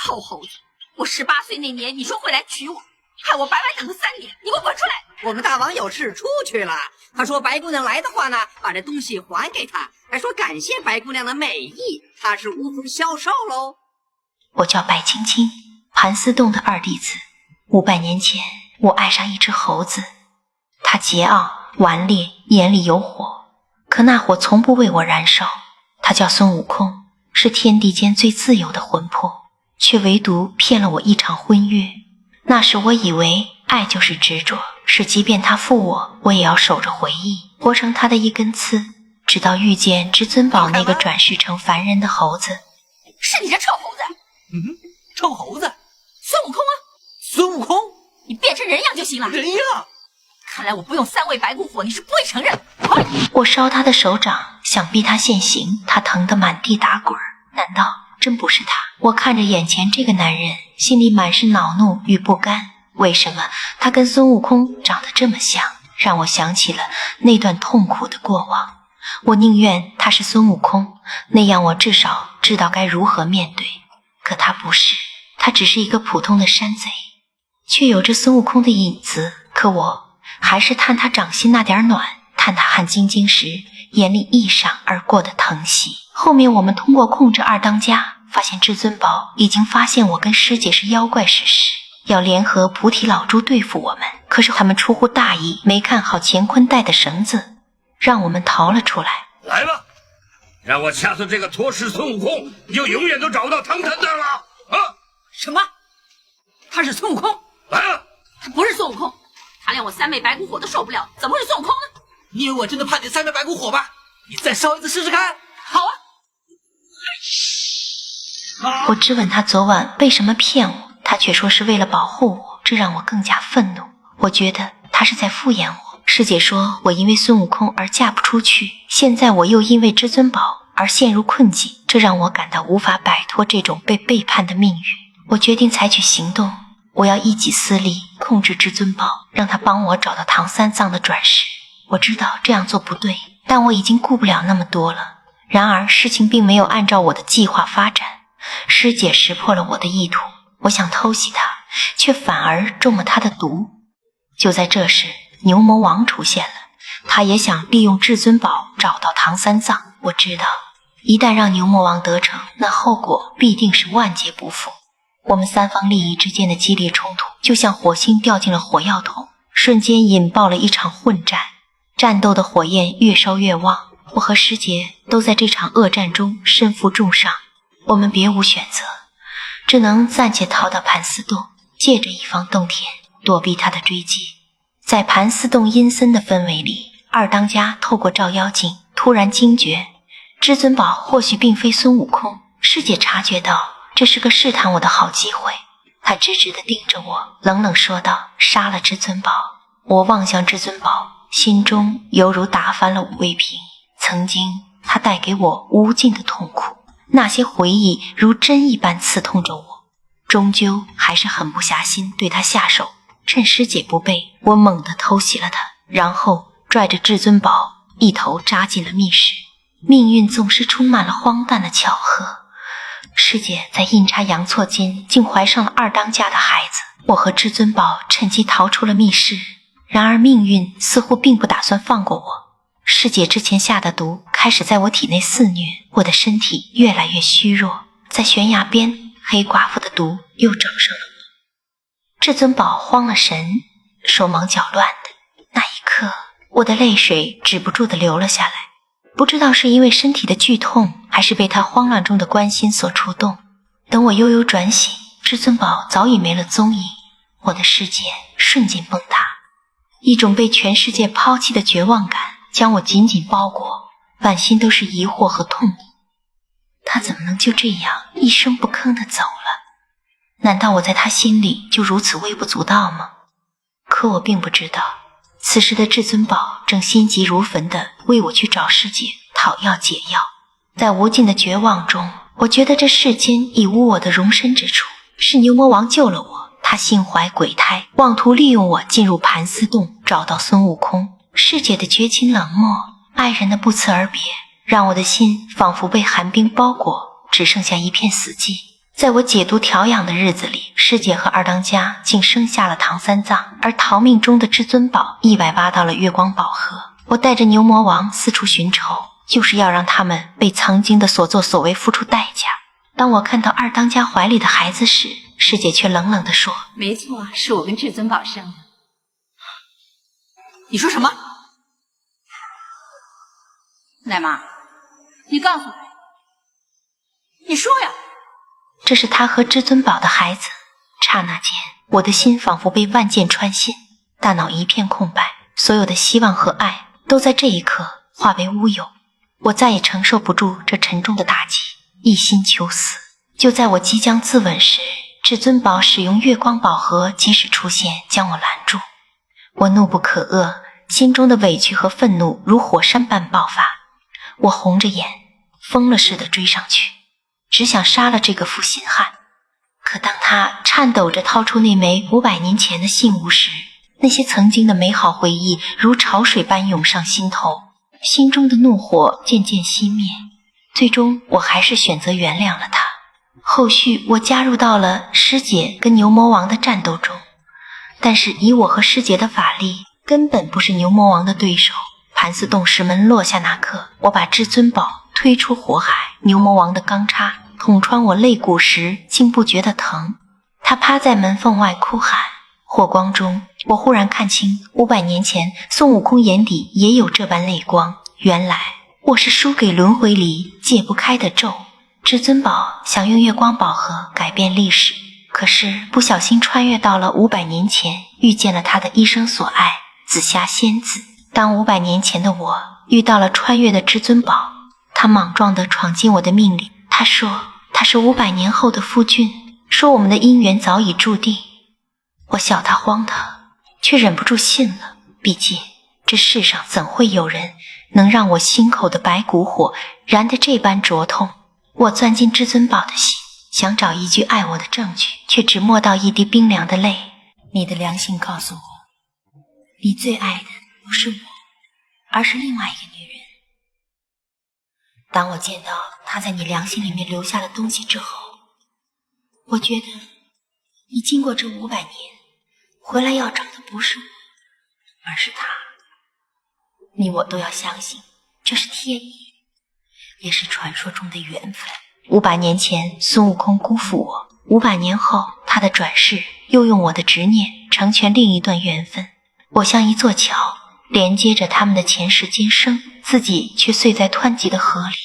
臭猴子！我18岁那年，你说会来娶我，害我白白等了3年，你给我滚出来！我们大王有事出去了，他说白姑娘来的话呢，把这东西还给他，还说感谢白姑娘的美意，他是无福消受喽。我叫白青青，盘丝洞的二弟子。500年前，我爱上一只猴子，它桀骜顽劣，眼里有火，可那火从不为我燃烧。它叫孙悟空，是天地间最自由的魂魄，却唯独骗了我一场婚约。那时我以为爱就是执着，是即便他负我，我也要守着回忆，活成他的一根刺，直到遇见至尊宝那个转世成凡人的猴子。是你这臭猴子！臭猴子，孙悟空啊！孙悟空，你变成人样就行了。人样？看来我不用3味白骨火，你是不会承认。我烧他的手掌，想逼他现形，他疼得满地打滚。难道真不是他？我看着眼前这个男人，心里满是恼怒与不甘。为什么他跟孙悟空长得这么像，让我想起了那段痛苦的过往。我宁愿他是孙悟空，那样我至少知道该如何面对。可他不是，他只是一个普通的山贼，却有着孙悟空的影子。可我还是探他掌心那点暖，探他汗晶晶时眼里一闪而过的疼惜。后面我们通过控制二当家，发现至尊宝已经发现我跟师姐是妖怪事实，要联合菩提老猪对付我们。可是他们出乎大意，没看好乾坤带的绳子，让我们逃了出来。来吧，让我掐死这个脱世孙悟空，你就永远都找不到唐三藏了啊！什么？他是孙悟空？来了！他不是孙悟空，他连我3味白骨火都受不了，怎么会是孙悟空呢？你以为我真的怕你3味白骨火吧？你再烧一次试试看。好啊！我质问他昨晚为什么骗我，他却说是为了保护我，这让我更加愤怒。我觉得他是在敷衍我。师姐说我因为孙悟空而嫁不出去，现在我又因为至尊宝而陷入困境，这让我感到无法摆脱这种被背叛的命运。我决定采取行动，我要一己私利，控制至尊宝，让他帮我找到唐三藏的转世。我知道这样做不对，但我已经顾不了那么多了。然而事情并没有按照我的计划发展，师姐识破了我的意图，我想偷袭她，却反而中了她的毒。就在这时，牛魔王出现了，他也想利用至尊宝找到唐三藏。我知道一旦让牛魔王得逞，那后果必定是万劫不复。我们3方利益之间的激烈冲突，就像火星掉进了火药桶，瞬间引爆了一场混战。战斗的火焰越烧越旺，我和师姐都在这场恶战中身负重伤。我们别无选择，只能暂且逃到盘丝洞，借着一方洞天躲避他的追击。在盘丝洞阴森的氛围里，二当家透过照妖镜突然惊觉，至尊宝或许并非孙悟空。师姐察觉到这是个试探我的好机会，她直直地盯着我，冷冷说道：杀了至尊宝。我望向至尊宝，心中犹如打翻了5味瓶。曾经他带给我无尽的痛苦，那些回忆如针一般刺痛着我，终究还是狠不下心对他下手。趁师姐不备，我猛地偷袭了他，然后拽着至尊宝一头扎进了密室。命运总是充满了荒诞的巧合，师姐在阴差阳错间竟怀上了二当家的孩子，我和至尊宝趁机逃出了密室。然而命运似乎并不打算放过我，师姐之前下的毒开始在我体内肆虐，我的身体越来越虚弱。在悬崖边，黑寡妇的毒又找上了我。至尊宝慌了神，手忙脚乱的，那一刻我的泪水止不住地流了下来。不知道是因为身体的剧痛，还是被他慌乱中的关心所触动。等我悠悠转醒，至尊宝早已没了踪影，我的世界瞬间崩塌。一种被全世界抛弃的绝望感将我紧紧包裹，满心都是疑惑和痛苦。他怎么能就这样一声不吭地走了？难道我在他心里就如此微不足道吗？可我并不知道，此时的至尊宝正心急如焚地为我去找师姐讨要解药。在无尽的绝望中，我觉得这世间已无我的容身之处。是牛魔王救了我，他心怀鬼胎，妄图利用我进入盘丝洞，找到孙悟空。师姐的绝情冷漠，爱人的不辞而别，让我的心仿佛被寒冰包裹，只剩下一片死寂。在我解毒调养的日子里，师姐和二当家竟生下了唐三藏，而逃命中的至尊宝意外挖到了月光宝盒。我带着牛魔王四处寻仇，就是要让他们为曾经的所作所为付出代价。当我看到二当家怀里的孩子时，师姐却冷冷地说：没错，是我跟至尊宝生的。你说什么？奶妈，你告诉我，你说呀。这是他和至尊宝的孩子。刹那间，我的心仿佛被万箭穿心，大脑一片空白，所有的希望和爱都在这一刻化为乌有。我再也承受不住这沉重的打击，一心求死。就在我即将自刎时，至尊宝使用月光宝盒及时出现，将我拦住。我怒不可遏，心中的委屈和愤怒如火山般爆发。我红着眼，疯了似的追上去，只想杀了这个负心汉。可当他颤抖着掏出那枚500年前的信物时，那些曾经的美好回忆如潮水般涌上心头，心中的怒火渐渐熄灭。最终我还是选择原谅了他。后续我加入到了师姐跟牛魔王的战斗中，但是以我和师姐的法力，根本不是牛魔王的对手。盘丝洞石门落下那刻，我把至尊宝推出火海，牛魔王的钢叉捅穿我肋骨时，竟不觉得疼。他趴在门缝外哭喊。火光中，我忽然看清500年前孙悟空眼底也有这般泪光。原来我是输给轮回里解不开的咒。至尊宝想用月光宝盒改变历史，可是不小心穿越到了500年前，遇见了他的一生所爱紫霞仙子。当500年前的我遇到了穿越的至尊宝，他莽撞地闯进我的命里。他说他是500年后的夫君，说我们的姻缘早已注定。我笑他荒唐，却忍不住信了。毕竟这世上怎会有人能让我心口的白骨火燃得这般灼痛。我钻进至尊宝的心，想找一句爱我的证据，却只摸到一滴冰凉的泪。你的良心告诉我，你最爱的不是我，而是另外一个女人。当我见到她在你良心里面留下的东西之后，我觉得你经过这500年回来要找的不是我，而是她。你我都要相信，这是天意，也是传说中的缘分。500年前孙悟空辜负我，500年后他的转世又用我的执念成全另一段缘分。我像一座桥，连接着他们的前世今生，自己却碎在湍急的河里。